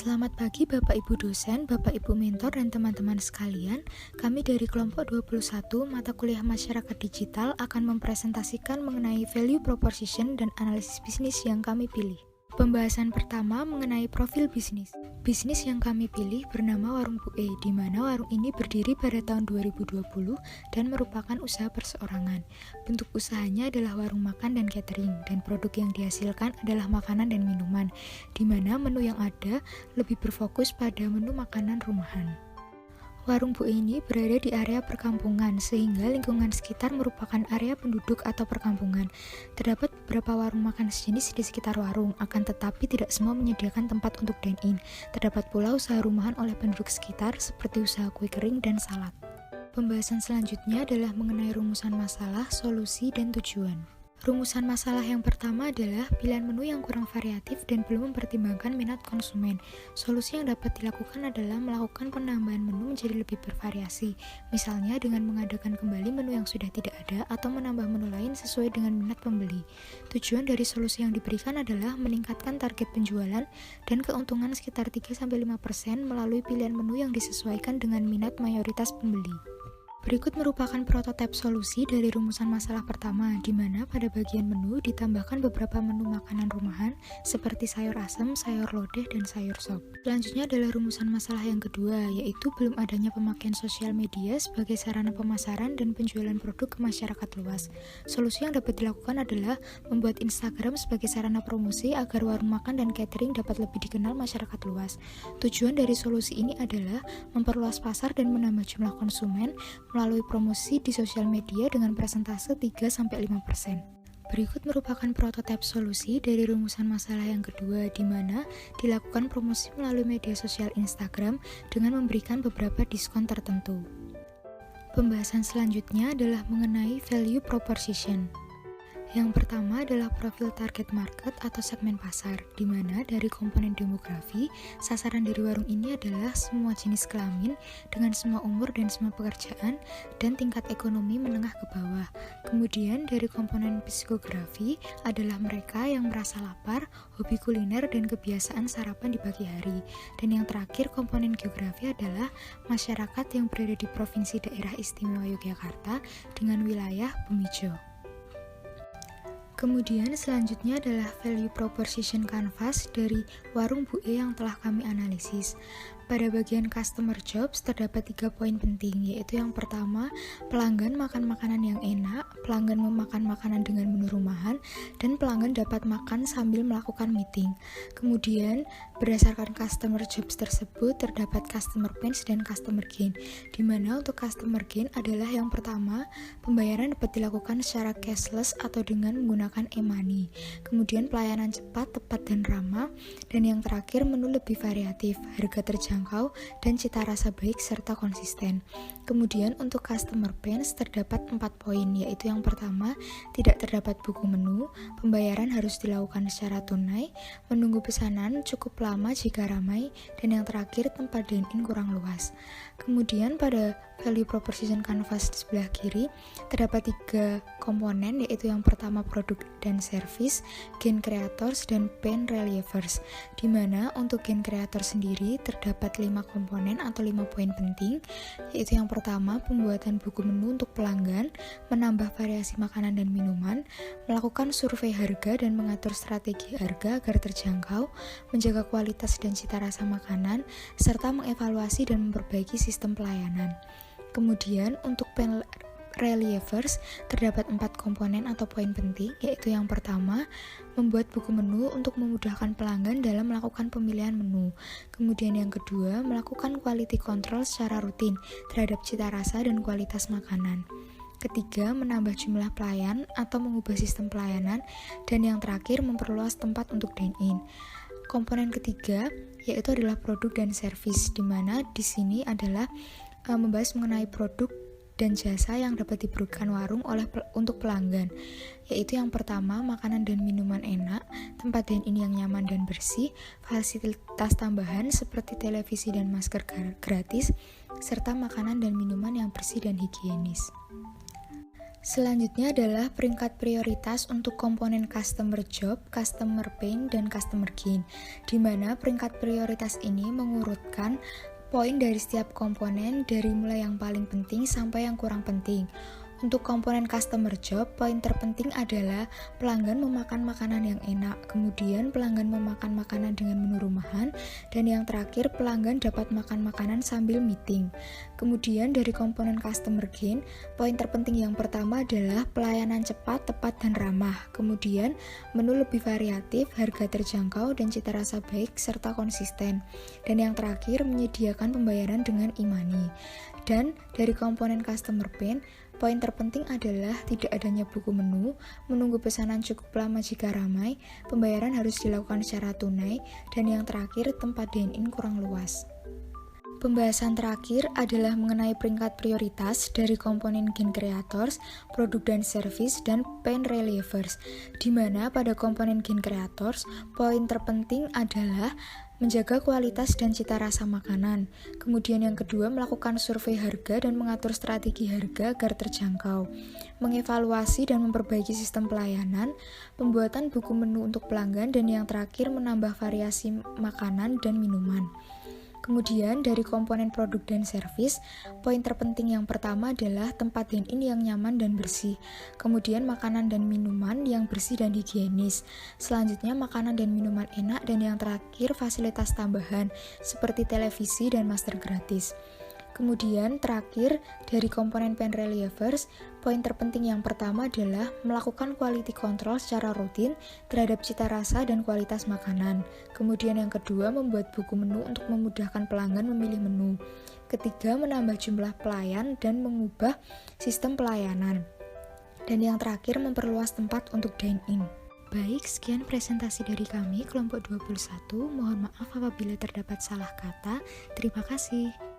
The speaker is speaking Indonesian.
Selamat pagi Bapak Ibu dosen, Bapak Ibu mentor, dan teman-teman sekalian. Kami dari kelompok 21 mata kuliah masyarakat digital akan mempresentasikan mengenai value proposition dan analisis bisnis yang kami pilih. Pembahasan pertama mengenai profil bisnis. Bisnis yang kami pilih bernama Warung Bu E, di mana warung ini berdiri pada tahun 2020 dan merupakan usaha perseorangan. Bentuk usahanya adalah warung makan dan catering, dan produk yang dihasilkan adalah makanan dan minuman, di mana menu yang ada lebih berfokus pada menu makanan rumahan. Warung Bu E ini berada di area perkampungan, sehingga lingkungan sekitar merupakan area penduduk atau perkampungan. Terdapat beberapa warung makan sejenis di sekitar warung, akan tetapi tidak semua menyediakan tempat untuk dine-in. Terdapat pula usaha rumahan oleh penduduk sekitar, seperti usaha kue kering dan salad. Pembahasan selanjutnya adalah mengenai rumusan masalah, solusi, dan tujuan. Rumusan masalah yang pertama adalah pilihan menu yang kurang variatif dan belum mempertimbangkan minat konsumen. Solusi yang dapat dilakukan adalah melakukan penambahan menu menjadi lebih bervariasi, misalnya dengan mengadakan kembali menu yang sudah tidak ada atau menambah menu lain sesuai dengan minat pembeli. Tujuan dari solusi yang diberikan adalah meningkatkan target penjualan dan keuntungan sekitar 3-5% melalui pilihan menu yang disesuaikan dengan minat mayoritas pembeli. Berikut merupakan prototipe solusi dari rumusan masalah pertama, di mana pada bagian menu ditambahkan beberapa menu makanan rumahan seperti sayur asem, sayur lodeh, dan sayur sop. Selanjutnya adalah rumusan masalah yang kedua, yaitu belum adanya pemakaian sosial media sebagai sarana pemasaran dan penjualan produk ke masyarakat luas. Solusi yang dapat dilakukan adalah membuat Instagram sebagai sarana promosi agar warung makan dan catering dapat lebih dikenal masyarakat luas. Tujuan dari solusi ini adalah memperluas pasar dan menambah jumlah konsumen melalui promosi di sosial media dengan persentase 3-5%. Berikut merupakan prototipe solusi dari rumusan masalah yang kedua, di mana dilakukan promosi melalui media sosial Instagram dengan memberikan beberapa diskon tertentu. Pembahasan selanjutnya adalah mengenai value proposition. Yang pertama adalah profil target market atau segmen pasar, di mana dari komponen demografi, sasaran dari warung ini adalah semua jenis kelamin dengan semua umur dan semua pekerjaan dan tingkat ekonomi menengah ke bawah. Kemudian dari komponen psikografi adalah mereka yang merasa lapar, hobi kuliner, dan kebiasaan sarapan di pagi hari. Dan yang terakhir komponen geografi adalah masyarakat yang berada di Provinsi Daerah Istimewa Yogyakarta dengan wilayah Bumijo. Kemudian selanjutnya adalah value proposition canvas dari Warung Bu E yang telah kami analisis. Pada bagian customer jobs terdapat 3 poin penting, yaitu yang pertama, pelanggan makan makanan yang enak, pelanggan memakan makanan dengan menu rumahan, dan pelanggan dapat makan sambil melakukan meeting. Kemudian, berdasarkan customer jobs tersebut terdapat customer pains dan customer gain, di mana untuk customer gain adalah yang pertama, pembayaran dapat dilakukan secara cashless atau dengan menggunakan e-money. Kemudian pelayanan cepat, tepat, dan ramah, dan yang terakhir menu lebih variatif, harga terjangkau, dan cita rasa baik serta konsisten. Kemudian untuk customer pains terdapat 4 poin, yaitu yang pertama, tidak terdapat buku menu, pembayaran harus dilakukan secara tunai, menunggu pesanan cukup lama jika ramai, dan yang terakhir tempat dine-in kurang luas. Kemudian pada value proposition canvas di sebelah kiri terdapat 3 komponen, yaitu yang pertama produk dan service, gain creators, dan pain relievers, di mana untuk gain creator sendiri terdapat 5 komponen atau 5 poin penting, yaitu yang pertama pembuatan buku menu untuk pelanggan, menambah variasi makanan dan minuman, melakukan survei harga dan mengatur strategi harga agar terjangkau, menjaga kualitas dan cita rasa makanan, serta mengevaluasi dan memperbaiki sistem pelayanan. Kemudian untuk pain relievers terdapat 4 komponen atau poin penting, yaitu yang pertama, membuat buku menu untuk memudahkan pelanggan dalam melakukan pemilihan menu. Kemudian yang kedua, melakukan quality control secara rutin terhadap cita rasa dan kualitas makanan. Ketiga, menambah jumlah pelayan atau mengubah sistem pelayanan. Dan yang terakhir, memperluas tempat untuk dine-in. Komponen ketiga yaitu adalah produk dan service, di mana di sini adalah membahas mengenai produk dan jasa yang dapat diberikan warung untuk pelanggan, yaitu yang pertama, makanan dan minuman enak, tempat dine-in yang nyaman dan bersih, fasilitas tambahan seperti televisi dan masker gratis, serta makanan dan minuman yang bersih dan higienis. Selanjutnya adalah peringkat prioritas untuk komponen customer job, customer pain, dan customer gain, di mana peringkat prioritas ini mengurutkan poin dari setiap komponen dari mulai yang paling penting sampai yang kurang penting. Untuk komponen customer job, poin terpenting adalah pelanggan memakan makanan yang enak, kemudian pelanggan memakan makanan dengan menu rumahan, dan yang terakhir pelanggan dapat makan makanan sambil meeting. Kemudian dari komponen customer gain, poin terpenting yang pertama adalah pelayanan cepat, tepat, dan ramah. Kemudian menu lebih variatif, harga terjangkau, dan cita rasa baik serta konsisten. Dan yang terakhir menyediakan pembayaran dengan e-money. Dan dari komponen customer pain, poin terpenting adalah tidak adanya buku menu, menunggu pesanan cukup lama jika ramai, pembayaran harus dilakukan secara tunai, dan yang terakhir tempat dine-in kurang luas. Pembahasan terakhir adalah mengenai peringkat prioritas dari komponen gain creators, produk dan service, dan pain relievers, di mana pada komponen gain creators, poin terpenting adalah menjaga kualitas dan cita rasa makanan. Kemudian yang kedua, melakukan survei harga dan mengatur strategi harga agar terjangkau. Mengevaluasi dan memperbaiki sistem pelayanan, pembuatan buku menu untuk pelanggan, dan yang terakhir menambah variasi makanan dan minuman. Kemudian dari komponen produk dan service, poin terpenting yang pertama adalah tempat dine-in yang nyaman dan bersih. Kemudian makanan dan minuman yang bersih dan higienis. Selanjutnya makanan dan minuman enak, dan yang terakhir fasilitas tambahan seperti televisi dan master gratis. Kemudian terakhir dari komponen pain relievers, poin terpenting yang pertama adalah melakukan quality control secara rutin terhadap cita rasa dan kualitas makanan. Kemudian yang kedua, membuat buku menu untuk memudahkan pelanggan memilih menu. Ketiga, menambah jumlah pelayan dan mengubah sistem pelayanan. Dan yang terakhir, memperluas tempat untuk dine-in. Baik, sekian presentasi dari kami, kelompok 21. Mohon maaf apabila terdapat salah kata. Terima kasih.